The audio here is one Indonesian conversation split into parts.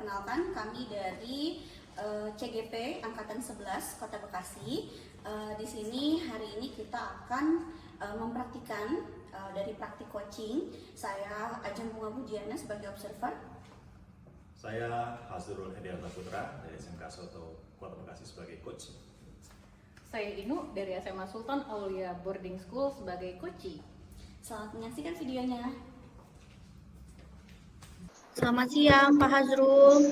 perkenalkan kami dari CGP Angkatan 11 Kota Bekasi. Di sini hari ini kita akan mempraktikkan dari praktik coaching. Saya Ajeng Bunga Budiana sebagai observer. Saya Hazrul Hediarta Putra dari SMK Soto Kota Bekasi sebagai coach. Saya Inu dari SMA Sultan Aulia Boarding School sebagai coach. Selamat menyaksikan videonya. Selamat siang Pak Hazrul.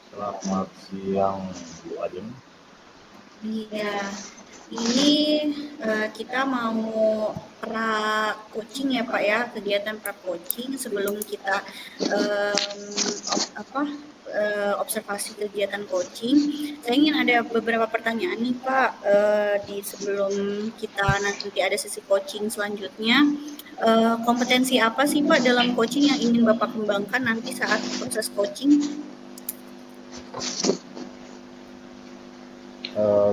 Selamat siang Bu Ajeng. Iya, ini kita mau pra-coaching ya Pak ya, kegiatan pra-coaching sebelum kita observasi kegiatan coaching. Saya ingin ada beberapa pertanyaan nih Pak, di sebelum kita nanti ada sesi coaching selanjutnya. Kompetensi apa sih Pak dalam coaching yang ingin Bapak kembangkan nanti saat proses coaching?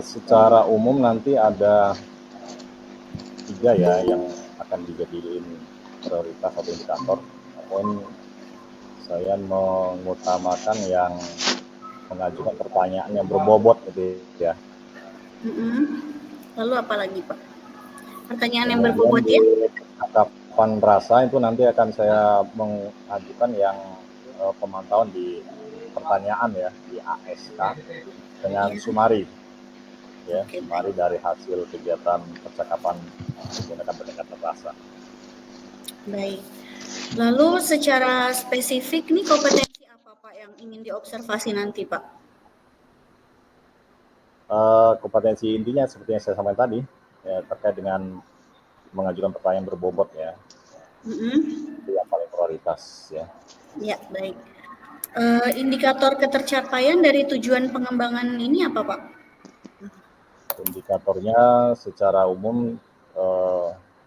Secara umum nanti ada 3 ya yang akan dijadiin prioritas atau indikator. Poin saya mengutamakan yang mengajukan pertanyaan yang berbobot gitu ya. Lalu apa lagi Pak? Pertanyaan yang berbobot ya? Tangkapan rasa itu nanti akan saya mengajukan yang pemantauan di pertanyaan ya di ASK dengan sumari ya, sumari dari hasil kegiatan percakapan menggunakan pendekatan rasa. Baik. Lalu secara spesifik nih kompetensi apa Pak yang ingin diobservasi nanti Pak? Kompetensi intinya seperti yang saya sampaikan tadi ya, terkait dengan mengajukan pertanyaan berbobot ya. Itu yang paling prioritas ya. Ya, baik. Indikator ketercapaian dari tujuan pengembangan ini apa Pak? Indikatornya secara umum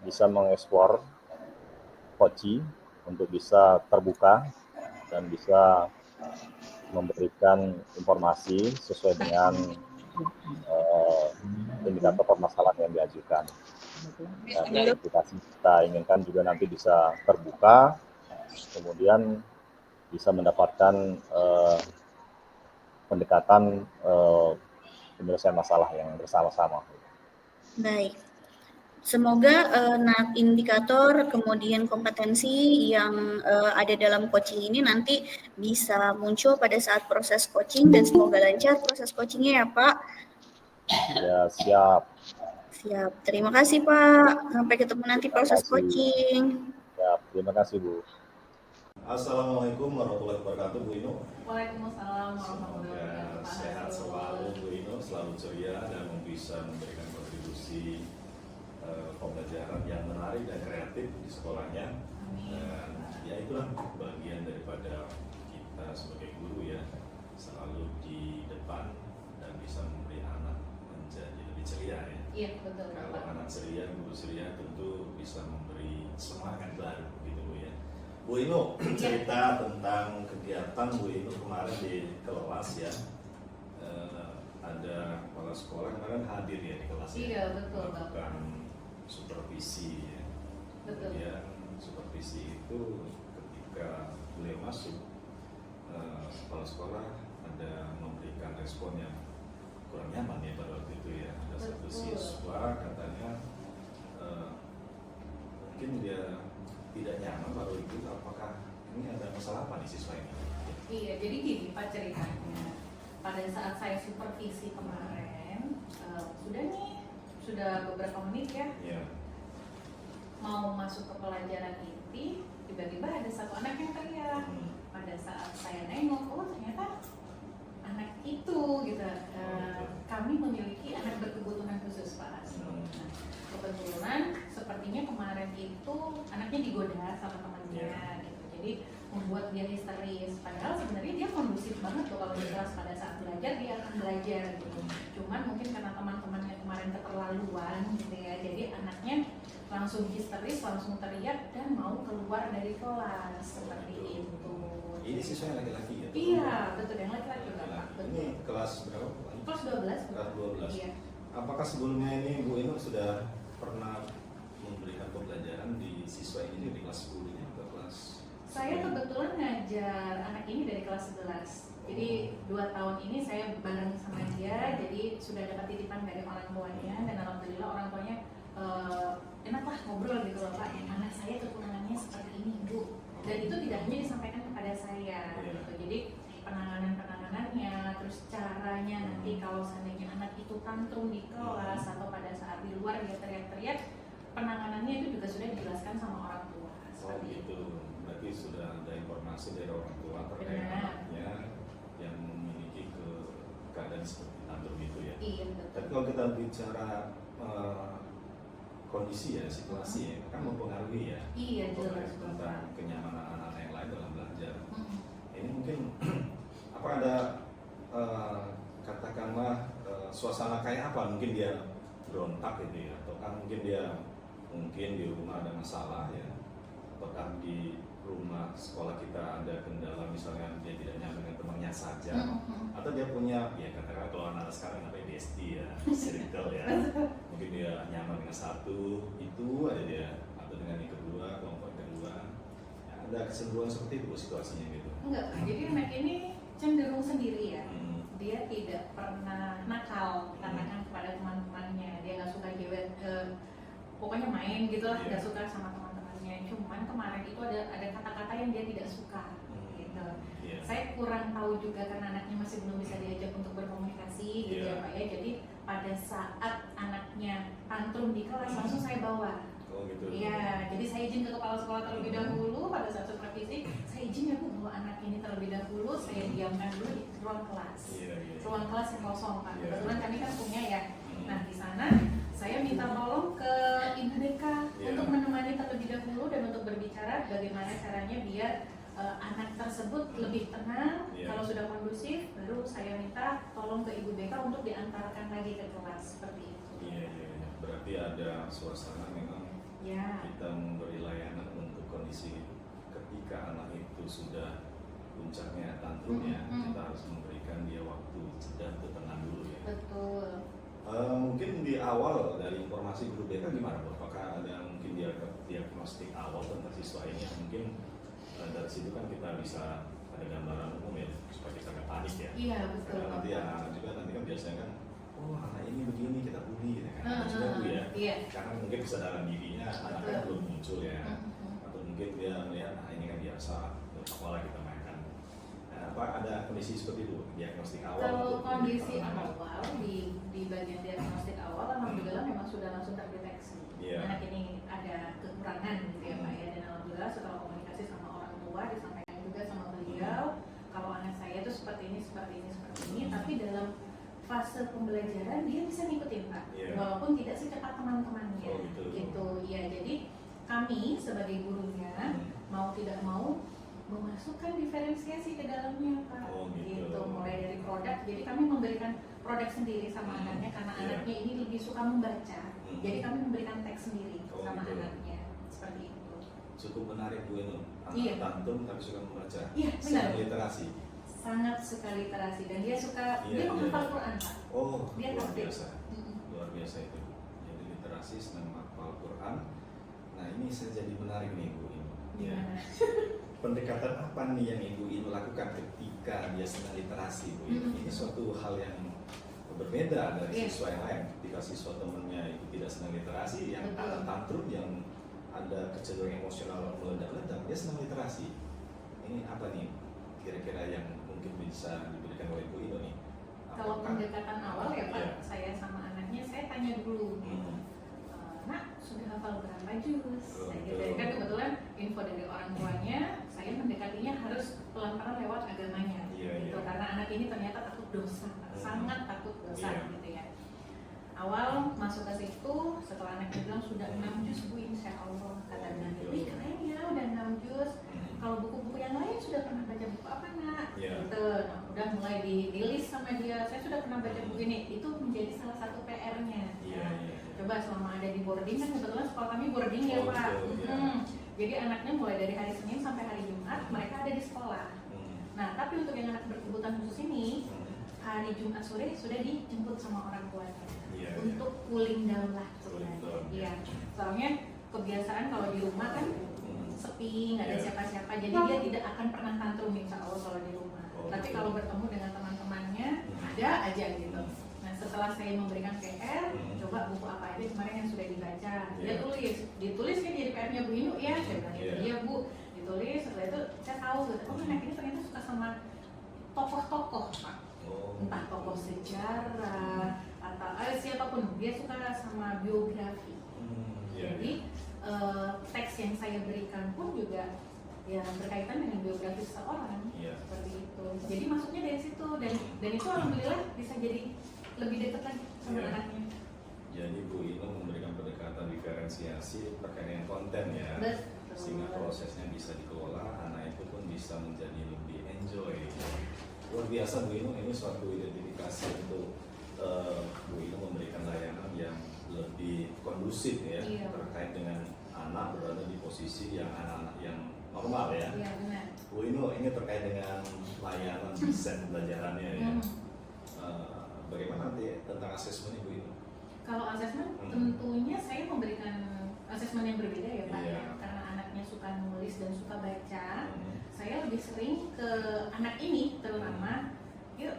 bisa mengeksplor coaching untuk bisa terbuka dan bisa memberikan informasi sesuai dengan indikator permasalahan yang diajukan. Dan aplikasi kita inginkan juga nanti bisa terbuka, kemudian bisa mendapatkan pendekatan penyelesaian masalah yang bersama-sama. Baik. Semoga indikator kemudian kompetensi yang ada dalam coaching ini nanti bisa muncul pada saat proses coaching dan semoga lancar proses coachingnya ya Pak. Ya, siap. Siap. Terima kasih Pak. Sampai ketemu nanti proses coaching. Ya, terima kasih Bu. Assalamualaikum warahmatullahi wabarakatuh Bu Inu. Waalaikumsalam warahmatullahi wabarakatuh. Sehat selalu Bu Inu, selalu ceria dan bisa memberikan kontribusi pembelajaran yang menarik dan kreatif di sekolahnya. Dan ya itulah bagian daripada kita sebagai guru ya, selalu di depan dan bisa memberi anak menjadi lebih ceria ya. Iya betul. Kalau anak ceria, guru ceria tentu bisa memberi semangat baru gitu Bu ya. Bu Inu, cerita tentang kegiatan Bu Inu kemarin di kelas ya. Ada kepala sekolah kemarin hadir ya di kelas. Iya betul Bukan supervisi ya. Betul. Kemudian supervisi itu ketika beliau masuk, kepala sekolah ada memberikan respon yang kurang nyaman ya pada waktu itu ya. Ada satu siswa katanya mungkin dia tidak nyaman pada itu, apakah ini ada masalah apa nih siswa ini? Iya, jadi gini Pak ceritanya. Pada saat saya supervisi kemarin, sudah beberapa menit ya. Yeah. Mau masuk ke pelajaran inti, tiba-tiba ada satu anak yang teriak. Pada saat saya nengok, oh ternyata anak itu gitu. Kami memiliki anak berkebutuhan khusus Pak. Kebetulan sepertinya kemarin itu anaknya digoda sama temannya gitu. Jadi membuat dia histeris. Padahal sebenarnya dia kondusif banget tuh kalau di kelas pada saat belajar dia akan belajar gitu. Cuman mungkin karena teman-temannya kemarin keterlaluan gitu ya. Jadi anaknya langsung histeris, langsung teriak dan mau keluar dari kelas seperti itu. Ini siswa yang laki-laki ya? Iya, betul yang laki-laki Bapak. Ini kelas berapa? Kelas 12. Kelas 12. Iya. Apakah sebelumnya ini Bu Inu sudah pernah memberikan pembelajaran di siswa ini di kelas 10 atau kelas Saya kebetulan ngajar anak ini dari kelas 11. Jadi 2 tahun ini saya bareng sama dia, jadi sudah dapat titipan dari orang tuanya dan alhamdulillah orang tuanya enak lah ngobrol gitu loh Pak. Anak saya kekurangannya seperti ini Bu. Dan itu tidak hanya disampaikan kepada saya gitu. Jadi penanganannya, terus caranya nanti kalau seandainya anak itu tantrum di kelas atau pada saat di luar dia teriak-teriak, penanganannya itu juga sudah dijelaskan sama orang tua. Oh gitu, berarti sudah ada informasi dari orang tua terkait Benar. anaknya yang memiliki keadaan seperti tantrum itu ya. Iya betul. Tapi kalau kita bicara kondisi ya, situasi ya, kan mempengaruhi ya. Iya jelas tentang Bapak. kenyamanan anak yang lain dalam belajar. Mm. Ini mungkin apa ada katakanlah suasana kayak apa? Mungkin dia berontak gitu ya, atau kan mungkin di rumah ada masalah ya, apakah di rumah sekolah kita ada kendala misalnya dia tidak nyaman dengan temannya saja, atau dia punya ya katakanlah kalau anak sekarang ada ADHD ya, circle ya, mungkin dia nyaman dengan satu itu ada dia, atau dengan yang kedua, kelompok kedua, ya, ada kecenderungan seperti itu situasinya gitu. Enggak, jadi anak ini cenderung sendiri ya. Hmm. Dia tidak pernah nakal katakan kepada teman-temannya. Dia nggak suka gewet, pokoknya main gitu lah, nggak suka sama teman-temannya. Cuman kemarin itu ada kata-kata yang dia tidak suka gitu. Yeah. Saya kurang tahu juga karena anaknya masih belum bisa diajak untuk berkomunikasi gitu ya Pak ya. Jadi pada saat anaknya tantrum di kelas langsung saya bawa. Oh gitu. Iya, jadi saya izin ke kepala sekolah terlebih dahulu pada saat supervisi. Saya izin ya Bu bawa anak ini terlebih dahulu, saya diamkan dulu di ruang kelas. Iya, iya. Ruang kelas yang kosong Pak. Iya. Kebetulan kami kan punya ya. Hmm. Nah di sana saya minta tolong ke Ibu Deka Iya. untuk menemani terlebih dahulu dan untuk berbicara bagaimana caranya biar anak tersebut lebih tenang. Iya. Kalau sudah kondusif, baru saya minta tolong ke Ibu Deka untuk diantarkan lagi ke kelas seperti itu. Iya, iya, iya. Berarti ada suasana memang Ya. kita memberi layanan untuk kondisi ketika anak itu sudah puncaknya tantrumnya, kita harus memberikan dia waktu jeda untuk tenang dulu ya. Betul. Mungkin di awal dari informasi guru BK gimana Bu? Apakah ada mungkin diagnostik awal tentang siswa ini? Mungkin dari situ kan kita bisa ada gambaran umum ya supaya kita nggak panik ya. Iya betul. Karena nanti anak juga nanti kan biasanya kan, oh anak ini begini kita bully gitu kan. Maksudnya Bu ya. Iya. Karena mungkin kesadaran dirinya anaknya belum muncul ya, atau mungkin dia melihat nah ini kan biasa sekolah kita mainkan. Nah, apa ada kondisi seperti itu diagnostik awal? Kalau untuk kondisi anak-anak? awal di bagian diagnostik awal, alhamdulillah memang sudah langsung terdeteksi. Iya. Anak ini ada kekurangan gitu ya Pak ya, dan alhamdulillah setelah komunikasi sama orang tua disampaikan juga sama beliau kalau anak saya itu seperti ini, tapi dalam fase pembelajaran dia bisa ngikutin Pak, Iya. walaupun tidak secepat teman-temannya. Oh, gitu. Gitu ya. Jadi kami sebagai gurunya mau tidak mau memasukkan diferensiasi ke dalamnya Pak. Oh, gitu. Mulai dari produk, jadi kami memberikan produk sendiri sama anaknya karena Iya. anaknya ini lebih suka membaca. Jadi kami memberikan teks sendiri Oh, sama gitu. anaknya seperti itu. Cukup menarik Bu itu. Anak Iya. tantrum tapi suka membaca. Iya, benar. Suka literasi. Sangat suka literasi dan dia suka Iya, dia menghafal iya. Quran Pak. Oh, Dia luar ngerti. biasa. Luar biasa itu. Jadi literasi senang menghafal Quran. Nah ini saya jadi menarik nih Bu. Ya. Gimana? Pendekatan apa nih yang Ibu ini lakukan ketika dia senang literasi Bu? Ini suatu hal yang berbeda dari Iya. siswa yang lain. Ketika siswa temannya itu tidak senang literasi, yang Betul. ada tantrum, yang ada kecenderungan emosional meledak-ledak, dia senang literasi. Ini apa nih kira-kira yang mungkin bisa diberikan oleh Bu Ino nih? Kalau Apakah- pendekatan awal ya Pak, Iya. saya sama anaknya saya tanya dulu. Nak, sudah hafal berapa juz? Oh, Gitu. betul. Kan kebetulan info dari orang tuanya, saya mendekatinya harus pelan-pelan lewat agamanya. Iya, Gitu. iya. Karena anak ini ternyata takut dosa, sangat takut dosa Iya. gitu ya. Awal masuk ke situ, setelah anaknya bilang sudah 6 juz Bu, insya Allah kata dia. Wih keren ya, udah 6 juz. Kalau buku-buku yang lain sudah pernah baca buku apa nak? Iya. Gitu. Nah, udah mulai di-list sama dia. Saya sudah pernah baca buku ini. Itu menjadi salah satu PR-nya. Iya, iya. Coba selama ada di boarding kan kebetulan sekolah kami boarding ya Oh, Pak. betul, iya. Jadi anaknya mulai dari hari Senin sampai hari Jumat mereka ada di sekolah. Nah tapi untuk yang anak berkebutuhan khusus ini hari Jumat sore sudah dijemput sama orang tuanya Iya, untuk cooling down lah Cooling sebenarnya. down. Iya. Soalnya kebiasaan kalau di rumah kan sepi, nggak ada Iya. siapa-siapa, jadi dia tidak akan pernah tantrum insya Allah kalau di rumah. Oh, Tapi betul. kalau bertemu dengan teman-temannya ada aja gitu. Nah setelah saya memberikan PR, coba buku apa aja kemarin yang sudah dibaca, dia Iya. ditulis kan jadi PR-nya Bu Inu ya, saya bilang Iya. iya Bu, ditulis. Setelah itu saya tahu gitu, oh anak ini ternyata suka sama tokoh-tokoh Pak, Oh. entah tokoh sejarah atau siapapun, dia suka sama biografi. Iya. Jadi teks yang saya berikan pun juga ya berkaitan dengan biografi seseorang, Iya. seperti itu. Jadi masuknya dari situ dan itu alhamdulillah bisa jadi lebih dekat lagi sama Iya. anaknya. Jadi Bu Ino memberikan pendekatan diferensiasi terkait dengan konten ya, Betul. sehingga prosesnya bisa dikelola, anak itu pun bisa menjadi lebih enjoy. Luar biasa Bu Ino, ini suatu identifikasi untuk Bu Ino memberikan layanan yang lebih kondusif ya, Iya. terkait dengan anak berada di posisi yang anak-anak yang normal ya. Iya benar. Bu Ino, ini terkait dengan layanan desain pembelajarannya ya. Hmm. Bagaimana nanti tentang asesmen Bu Ino? Kalau asesmen Hmm. tentunya saya memberikan asesmen yang berbeda ya Pak, Iya. ya. Karena anaknya suka nulis dan suka baca. Hmm. Saya lebih sering ke anak ini terutama, yuk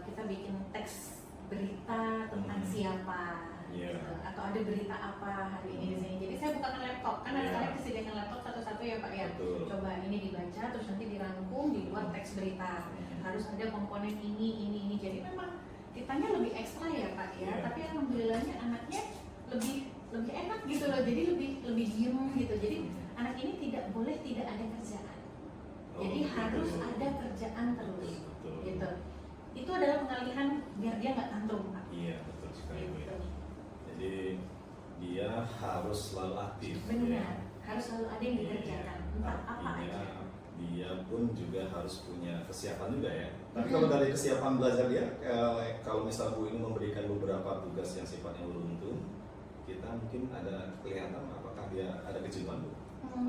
kita bikin teks berita tentang siapa, Iya. gitu. Atau ada berita apa hari ini di sini. Jadi saya bukakan laptop, kan Iya. anak-anak disediakan laptop satu-satu ya Pak ya. Betul. Coba ini dibaca terus nanti dirangkum di luar teks berita. Harus ada komponen ini. Jadi memang kitanya lebih ekstra ya Pak ya. Iya. Tapi alhamdulillahnya anaknya lebih enak gitu loh. Jadi lebih diem gitu. Jadi anak ini tidak boleh tidak ada kerjaan. Jadi Oh, harus betul. ada kerjaan terus, Betul. gitu. Itu adalah pengalihan biar dia nggak tantrum, Pak. Iya, betul sekali Bu ya. Gitu. Jadi dia harus selalu aktif. Benar, ya. harus selalu ada yang dikerjakan, entah apa Artinya aja. dia pun juga harus punya kesiapan juga ya. Tapi kalau dari kesiapan belajar dia, kalau misal Bu ini memberikan beberapa tugas yang sifatnya beruntun, kita mungkin ada kelihatan apakah dia ada kejenuhan Bu?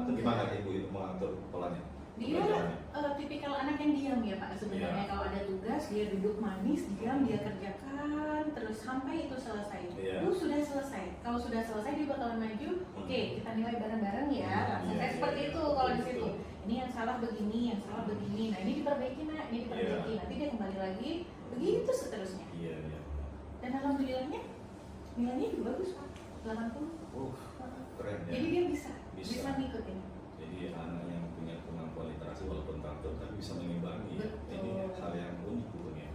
Atau gimana Ibu itu mengatur polanya? Dia pembelajarannya? tipikal anak yang diam ya Pak sebenarnya. Iya. Kalau ada tugas dia duduk manis, diam, dia kerjakan terus sampai itu selesai. Iya. Itu sudah selesai. Kalau sudah selesai dia bakalan maju. Oke, kita nilai bareng-bareng ya. Langsung Iya, saya iya, seperti iya. itu kalau di Betul. situ. Ini yang salah begini, yang salah begini. Nah ini diperbaiki nak, ini diperbaiki. Iya. Nanti dia kembali lagi. Begitu seterusnya. Iya, iya. Dan alhamdulillahnya nilainya juga bagus Pak. 80. Keren ya. Jadi dia bisa Bisa. ngikutin. Jadi anak yang punya kemampuan literasi walaupun tantrum tapi bisa mengimbangi. Betul. Ini hal yang unik ya.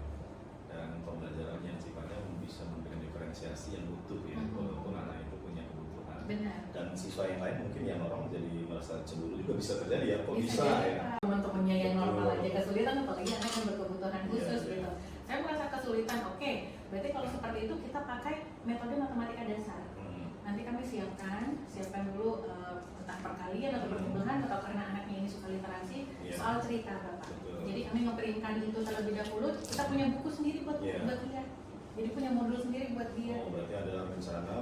Dan pembelajaran yang sifatnya bisa memberikan diferensiasi yang utuh ya, walaupun anak itu punya kebutuhan. Benar. Dan siswa yang lain mungkin yang orang jadi merasa cemburu juga bisa terjadi ya. Kok bisa, jadi, ya? Pak. Teman-temannya yang normal Betul. aja kesulitan, apalagi anak yang berkebutuhan Iya, khusus iya. gitu. Saya merasa kesulitan, oke. Berarti kalau seperti itu kita pakai metode matematika dasar. Nanti kami siapkan dulu entah perkalian atau perjumlahan atau karena anaknya ini suka literasi, Iya. soal cerita Bapak. Betul. Jadi kami nge-printkan itu terlebih dahulu, kita punya buku sendiri buat Iya. dia. Jadi punya modul sendiri buat dia. Oh, berarti ada rencana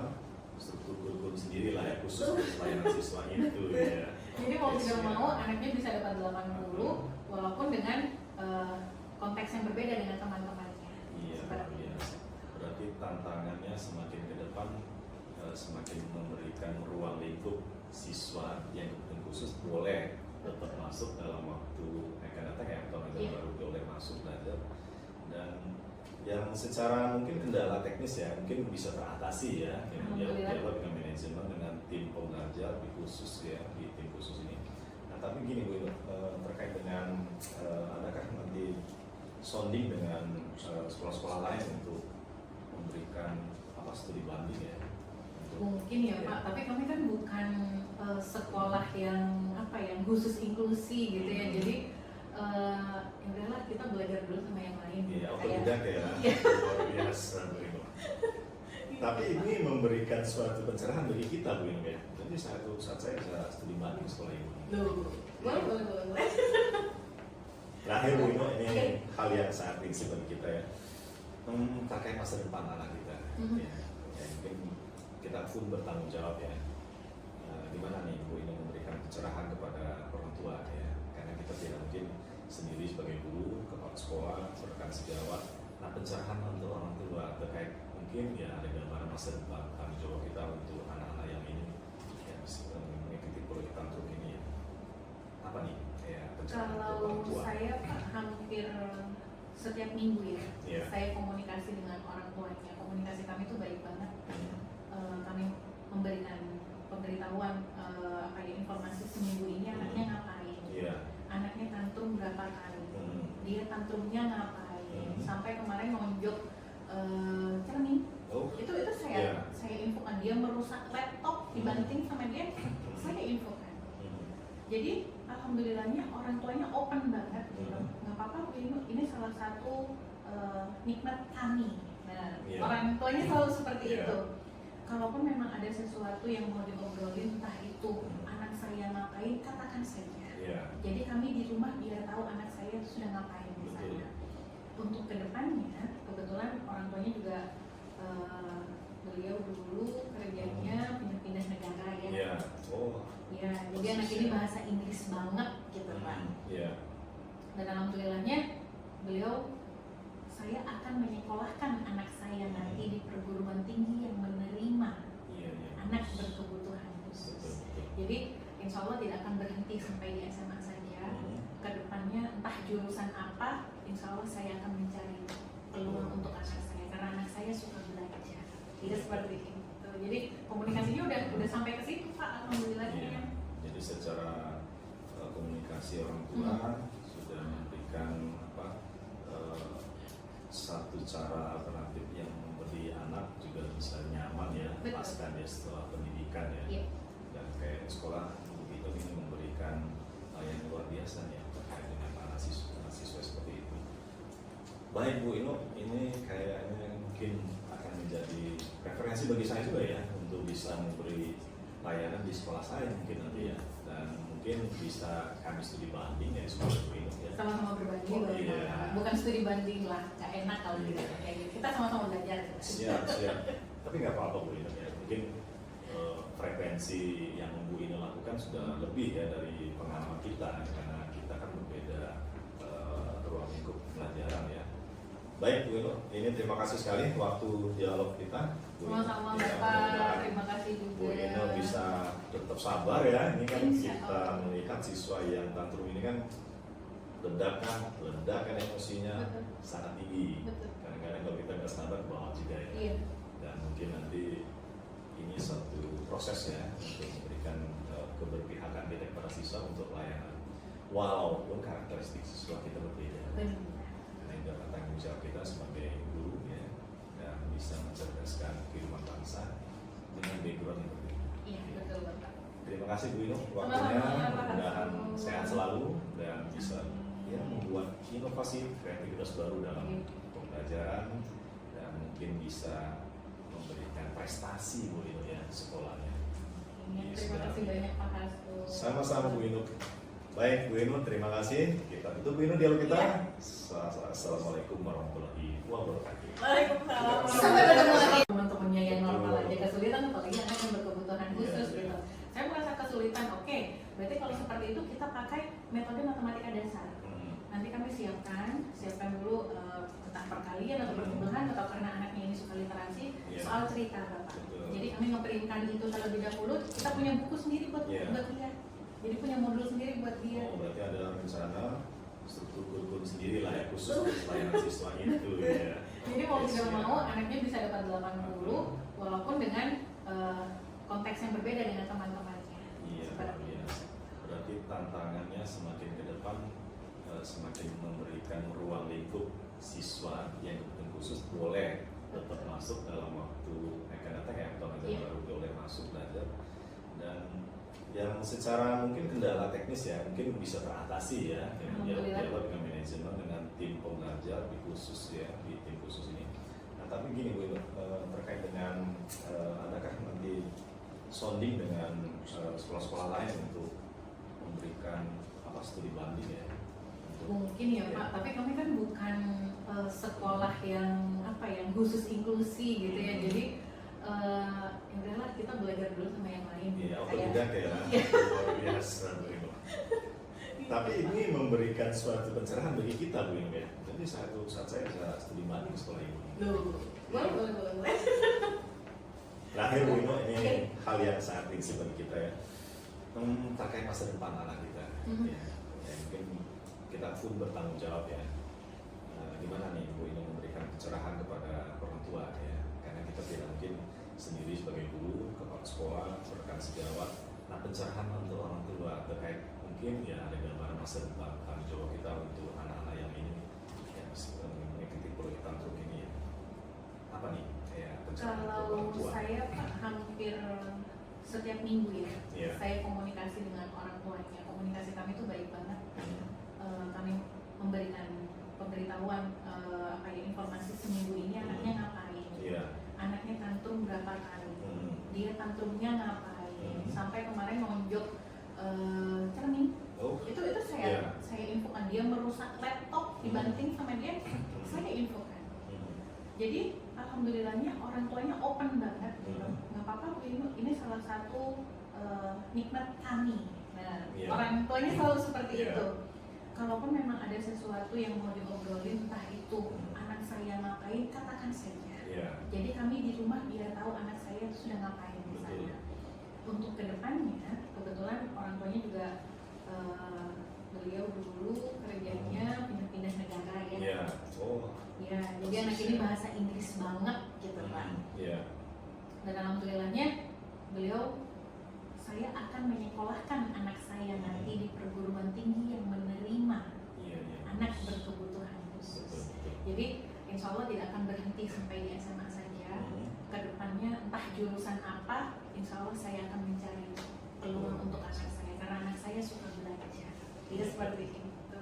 struktur kurikulum sendiri lah ya khusus untuk pelayanan siswa itu ya. Jadi mau Yes, tidak ya. mau anaknya bisa dapat 80 walaupun dengan konteks yang berbeda dengan teman-temannya. Iya, Seperti iya. itu. Berarti tantangannya semakin ke depan semakin memberikan ruang lingkup siswa yang kebutuhan khusus boleh tetap masuk dalam waktu akan datang ya atau Iya. baru boleh masuk belajar dan yang secara mungkin kendala teknis ya mungkin bisa teratasi ya Alhamdulillah. dialog dengan manajemen dengan tim pembelajar di khusus ya di tim khusus ini. Nah tapi gini Bu terkait dengan adakah nanti sounding dengan sekolah-sekolah lain untuk memberikan apa studi banding ya? Mungkin ya Pak, tapi kami kan bukan sekolah yang apa ya, khusus inklusi gitu ya. Jadi ya udahlah kita belajar dulu sama yang lain. Iya, Kayak- otodidak ya, Iya. luar biasa Bu Ino. Tapi ini memberikan suatu pencerahan bagi kita Bu Ino ya. Jadi saat saya bisa studi banding sekolah ini. Loh, boleh. Terakhir Bu Ino, ini Oke. hal yang sangat prinsip bagi kita ya. Terkait masa depan anak kita. Mhm. Ya, mungkin kita pun bertanggung jawab ya. Gimana nih Bu Ino memberikan pencerahan kepada orang tua ya. Karena kita tidak mungkin sendiri sebagai guru, kepala sekolah, rekan sejawat. Nah pencerahan untuk orang tua terkait mungkin ya ada gambaran masa depan tanggung jawab kita untuk anak-anak yang ini ya, mengikuti proyek tantrum ini. setiap minggu ya, Iya. saya komunikasi dengan orang tuanya. Komunikasi kami tuh baik banget. Kami memberikan pemberitahuan informasi seminggu ini anaknya ngapain, Iya. anaknya tantrum berapa kali, Hmm. dia tantrumnya ngapain, Hmm. sampai kemarin nonjok cermin. Oh. Itu Iya. saya infokan, dia merusak laptop dibanting sama dia, saya infokan. Jadi alhamdulillahnya orang tuanya open banget, gitu. Nggak apa-apa Bu Inu, ini salah satu nikmat kami. Nah, Iya. orang tuanya selalu seperti Iya. itu. Kalaupun memang ada sesuatu yang mau diobrolin, entah itu anak saya ngapain, katakan saja. Iya. Jadi kami di rumah biar tahu anak saya sudah ngapain di sana. Betul. Untuk kedepannya, kebetulan orang tuanya juga beliau dulu kerjanya pindah-pindah negara ya. Iya. Oh. Ya, jadi anak ini bahasa Inggris banget gitu Pak. Iya. Dan alhamdulillahnya beliau, saya akan menyekolahkan anak saya nanti di perguruan tinggi yang menerima Iya. anak berkebutuhan khusus. Betul. Jadi insya Allah tidak akan berhenti sampai di SMA saja. Kedepannya entah jurusan apa, insya Allah saya akan mencari peluang untuk anak saya karena anak saya suka belajar. Tidak seperti itu. Jadi komunikasinya udah sampai ke situ Pak, alhamdulillahnya. Iya. Jadi secara komunikasi orang tua sudah memberikan satu cara alternatif yang memberi anak juga bisa nyaman ya, Betul. pasca dia setelah pendidikan ya. Iya. Dan kayak sekolah begitu ini memberikan yang luar biasa ya terkait dengan anak siswa seperti itu. Baik Bu Ino, ini kayaknya mungkin akan menjadi referensi bagi saya juga ya untuk bisa memberi layanan di sekolah saya mungkin nanti ya, dan mungkin bisa kami studi banding ya di sekolah Bu Ino ya. Sama-sama berbanding, Oh, iya. bukan studi banding lah, gak enak kalau gitu kayak gitu. Kita sama-sama belajar. Siap. Tapi nggak apa-apa Bu Ino ya, mungkin frekuensi yang Bu Ino lakukan sudah lebih ya dari pengalaman kita karena kita kan berbeda ruang lingkup pelajaran ya. Baik Bu Ino, ini terima kasih sekali waktu dialog kita. Bu Ino. Sama-sama Ya, Bapak, mudah-mudahan terima kasih juga. Bu Ino bisa tetap sabar ya. Ini kan Insya kita Allah. melihat siswa yang tantrum ini kan ledakan emosinya Betul. sangat tinggi. Betul. Kadang-kadang kalau kita nggak sabar bawa juga ya. Iya. Dan mungkin nanti ini satu proses ya untuk memberikan keberpihakan kita kepada siswa untuk layanan. Walaupun karakteristik siswa kita berbeda. Benar. Karena itu adalah tanggung jawab kita sebagai guru ya, dan bisa mencerdaskan kehidupan bangsa dengan background yang berbeda. Iya, betul Bapak. Terima kasih Bu Ino waktunya, Sama-sama, Pak. mudah-mudahan sehat selalu dan bisa ya membuat inovasi kreativitas baru dalam pembelajaran dan mungkin bisa memberikan prestasi Bu Ino ya di sekolahnya. Iya, terima kasih banyak Pak Hasto. Sama-sama Bu Ino. Baik Bu Ino, terima kasih. Kita tutup Bu Ino dialog kita. Iya. Assalamualaikum warahmatullahi wabarakatuh. Waalaikumsalam. Sampai ketemu lagi. Teman-temannya yang normal aja kesulitan, apalagi anak yang berkebutuhan khusus Iya, gitu. Saya merasa kesulitan, oke. Berarti kalau seperti itu kita pakai metode matematika dasar. Nanti kami siapkan dulu entah perkalian atau pertumbuhan atau karena anaknya ini suka literasi Iya. soal cerita Bapak. Betul. Jadi kami ngeprintkan itu terlebih dahulu, kita punya buku sendiri buat Iya. dia. Jadi punya modul sendiri buat dia. Oh, berarti ada rencana struktur kurikulum sendiri lah ya khusus untuk pelayanan siswa itu ya. Jadi mau tidak Siap. mau anaknya bisa dapat 80 walaupun dengan konteks yang berbeda dengan teman-temannya. Iya, Seperti iya. itu. Berarti tantangannya semakin ke depan semakin memberikan ruang lingkup siswa yang kebutuhan khusus boleh tetap masuk dalam waktu akan datang ya atau aja Iya. baru boleh masuk belajar, dan yang secara mungkin kendala teknis ya mungkin bisa teratasi ya dengan Alhamdulillah. dialog dengan manajemen dengan tim pembelajar di khusus ya di tim khusus ini. Nah tapi gini Bu, terkait dengan adakah nanti sounding dengan sekolah-sekolah lain untuk memberikan studi banding ya? Mungkin ya Pak, tapi kami kan bukan sekolah yang khusus inklusi gitu ya. Jadi ya udahlah kita belajar dulu sama yang lain. Iya, Kayak- otodidak ya, Iya. luar biasa Bu Ino. Tapi ini memberikan suatu pencerahan bagi kita Bu Ino ya. Jadi saat saya bisa studi banding sekolah ini. Loh, boleh. Terakhir Bu Ino, ini Oke. hal yang sangat prinsip bagi kita ya. Terkait masa depan anak kita. Mhm. Ya, mungkin kita pun bertanggung jawab ya. gimana nih Bu ini memberikan pencerahan kepada orang tua ya, karena kita tidak mungkin sendiri sebagai guru, kepala sekolah, rekan sejawat. Nah, pencerahan untuk orang tua terkait mungkin ya ada gambaran masa depan tanggung jawab kita untuk anak-anak yang ini yang mengikuti proyek tantrum ini ya. Apa nih kayak pencerahan untuk orang Kalau tua? saya Pak, hampir setiap minggu ya, Iya. saya komunikasi dengan orang tuanya. Komunikasi kami itu baik banget. Hmm. Kami memberikan pemberitahuan informasi seminggu ini anaknya ngapain, Iya. anaknya tantrum berapa kali, Hmm. dia tantrumnya ngapain, Hmm. sampai kemarin nonjok cermin. Oh. Itu Iya. saya infokan, dia merusak laptop dibanting sama dia, saya infokan. Hmm. Jadi alhamdulillahnya orang tuanya open banget, gitu. Hmm. Nggak apa-apa Bu, ini salah satu nikmat kami. Nah, Iya. orang tuanya selalu seperti Iya. itu. Kalaupun memang ada sesuatu yang mau diobrolin, entah itu anak saya ngapain, katakan saja. Iya. Jadi kami di rumah biar tahu anak saya sudah ngapain di sana. Betul. Untuk kedepannya, kebetulan orang tuanya juga beliau dulu kerjanya pindah-pindah negara ya. Iya. Oh. Ya, jadi anak ini bahasa Inggris banget gitu Pak. Iya. Dan alhamdulillahnya beliau, saya akan menyekolahkan anak saya nanti di perguruan tinggi yang menerima Iya. Iya. anak berkebutuhan khusus. Betul, betul. Jadi insya Allah tidak akan berhenti sampai di SMA saja. Hmm. Kedepannya entah jurusan apa, insya Allah saya akan mencari peluang untuk anak saya karena anak saya suka belajar. Tidak seperti itu.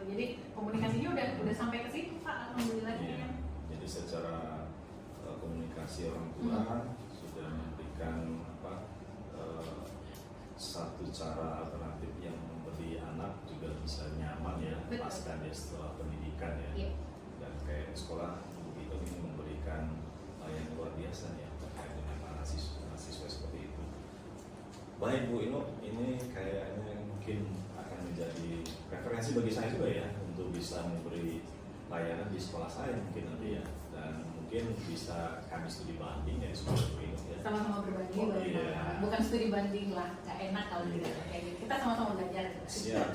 Jadi komunikasinya udah sampai ke situ Pak, alhamdulillahnya. Iya. Jadi secara komunikasi orang tua sudah memberikan satu cara alternatif yang memberi anak juga bisa nyaman ya, Betul. pasca dia setelah pendidikan ya. Iya. Dan kayak sekolah Bu itu ini memberikan yang luar biasa ya terkait dengan mahasiswa seperti itu. Baik Bu Ino, ini kayaknya mungkin akan menjadi referensi bagi saya juga ya untuk bisa memberi layanan di sekolah saya mungkin nanti ya, dan mungkin bisa kami studi banding ya di sekolah Bu Ino ya. Sama-sama berbagi, Oh, iya. bukan studi banding lah, gak enak kalau tidak kayak gitu. Kita sama-sama belajar. Siap.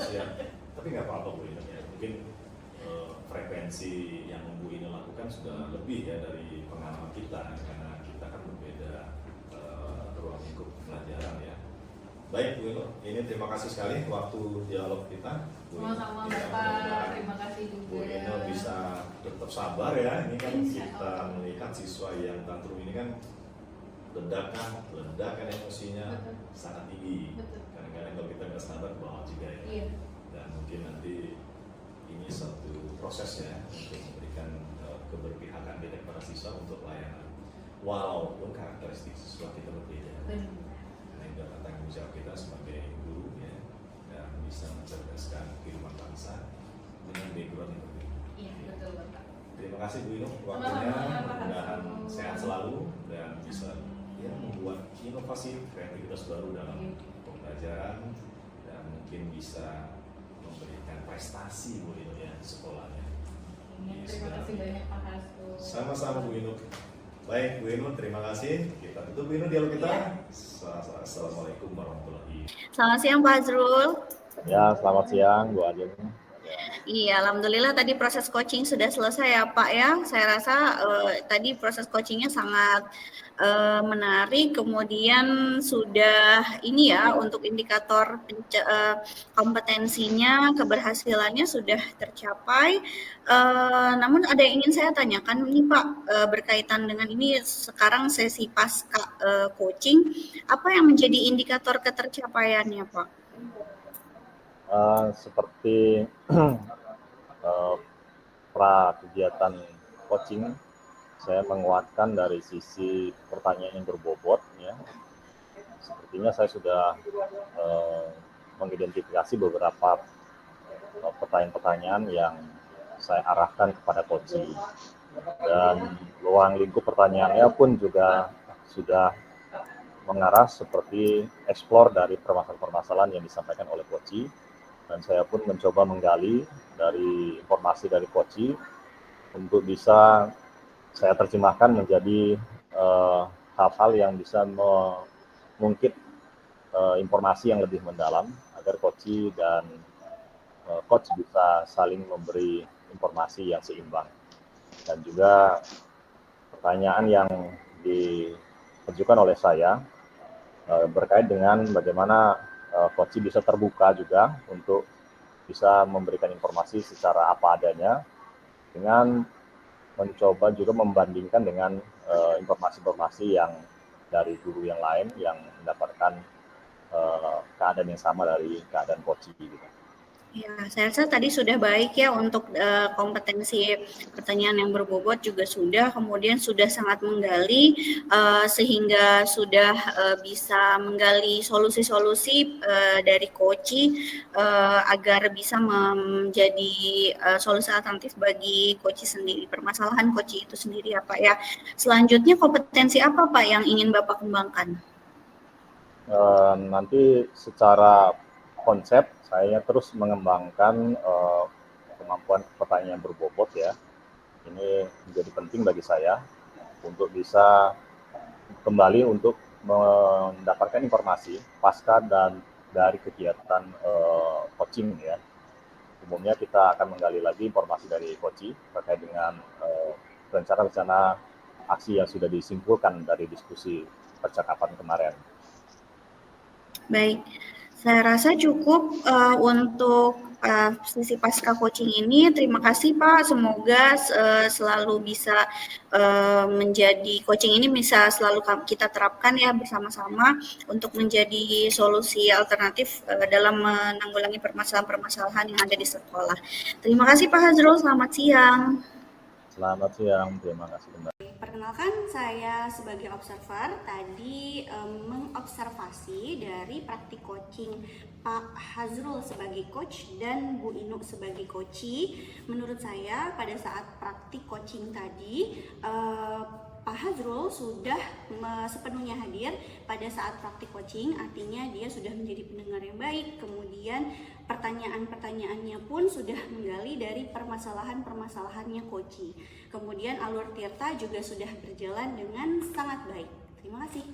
Tapi nggak apa-apa Bu Ino ya. Mungkin frekuensi yang Bu Ino lakukan sudah lebih ya dari pengalaman kita karena kita kan berbeda ruang lingkup pelajaran ya. Baik Bu Ino, ini terima kasih sekali waktu dialog kita. Bu Ino. Sama-sama Ya, Bapak, mudah-mudahan terima kasih juga. Bu Ino bisa tetap sabar ya. Ini kan Insya kita Allah. melihat siswa yang tantrum ini kan ledakan emosinya Betul. sangat tinggi. Betul. Kadang-kadang kalau kita nggak sabar ke bawah juga ya. Iya. Dan mungkin nanti ini satu prosesnya untuk memberikan keberpihakan kita kepada siswa untuk layanan. Walaupun karakteristik siswa kita berbeda. Benar. Karena itu adalah tanggung jawab kita sebagai guru ya, dan bisa mencerdaskan kehidupan bangsa dengan background yang berbeda. Iya, betul Bapak. Terima kasih Bu Ino waktunya, Sama-sama, Pak mudah-mudahan Hasbul. sehat selalu dan bisa ya membuat inovasi kreativitas baru dalam Iya. pembelajaran dan mungkin bisa memberikan prestasi Bu Ino ya di sekolahnya. Iya, terima kasih banyak Pak Hasbul. Sama-sama Bu Ino. Baik Bu Ino, terima kasih. Kita tutup Bu Ino dialog kita. Iya. Assalamualaikum warahmatullahi wabarakatuh. Selamat siang Pak Azrul. Ya, selamat siang Bu Adin. Iya, alhamdulillah tadi proses coaching sudah selesai ya Pak ya. Saya rasa tadi proses coachingnya sangat menarik. Kemudian sudah ini ya untuk indikator kompetensinya, keberhasilannya sudah tercapai. Namun ada yang ingin saya tanyakan nih Pak berkaitan dengan ini sekarang sesi pasca coaching, apa yang menjadi indikator ketercapaiannya Pak? Seperti pra kegiatan coaching, saya menguatkan dari sisi pertanyaan yang berbobot ya. Sepertinya saya sudah mengidentifikasi beberapa pertanyaan-pertanyaan yang saya arahkan kepada coaching, dan ruang lingkup pertanyaannya pun juga sudah mengarah seperti explore dari permasalahan-permasalahan yang disampaikan oleh coaching. Dan saya pun mencoba menggali dari informasi dari coaching untuk bisa saya terjemahkan menjadi hal-hal yang bisa mengungkit informasi yang lebih mendalam agar coaching dan coach bisa saling memberi informasi yang seimbang. dan juga pertanyaan yang diajukan oleh saya berkait dengan bagaimana coach bisa terbuka juga untuk bisa memberikan informasi secara apa adanya dengan mencoba juga membandingkan dengan informasi-informasi yang dari guru yang lain yang mendapatkan keadaan yang sama dari keadaan coach gitu. Ya, saya rasa tadi sudah baik ya untuk kompetensi pertanyaan yang berbobot juga sudah, kemudian sudah sangat menggali sehingga sudah bisa menggali solusi-solusi dari coach agar bisa menjadi solusi alternatif bagi coach sendiri, permasalahan coach itu sendiri ya Pak ya. Selanjutnya kompetensi apa Pak yang ingin Bapak kembangkan? Nanti secara konsep saya terus mengembangkan kemampuan pertanyaan berbobot ya. Ini menjadi penting bagi saya untuk bisa kembali untuk mendapatkan informasi pasca dan dari kegiatan coaching ya. Umumnya kita akan menggali lagi informasi dari coaching terkait dengan rencana-rencana aksi yang sudah disimpulkan dari diskusi percakapan kemarin. Baik, saya rasa cukup untuk sesi pasca coaching ini. Terima kasih Pak, semoga selalu bisa menjadi coaching ini bisa selalu kita terapkan ya bersama-sama untuk menjadi solusi alternatif dalam menanggulangi permasalahan-permasalahan yang ada di sekolah. Terima kasih Pak Hazrul, selamat siang. Selamat siang, terima kasih kembali. Perkenalkan, saya sebagai observer tadi mengobservasi dari praktik coaching Pak Hazrul sebagai coach dan Bu Inuk sebagai coachee. Menurut saya pada saat praktik coaching tadi Pak Hazrul sudah sepenuhnya hadir pada saat praktik coaching, artinya dia sudah menjadi pendengar yang baik, kemudian pertanyaan-pertanyaannya pun sudah menggali dari permasalahan-permasalahannya coachee. Kemudian alur Tirta juga sudah berjalan dengan sangat baik. Terima kasih.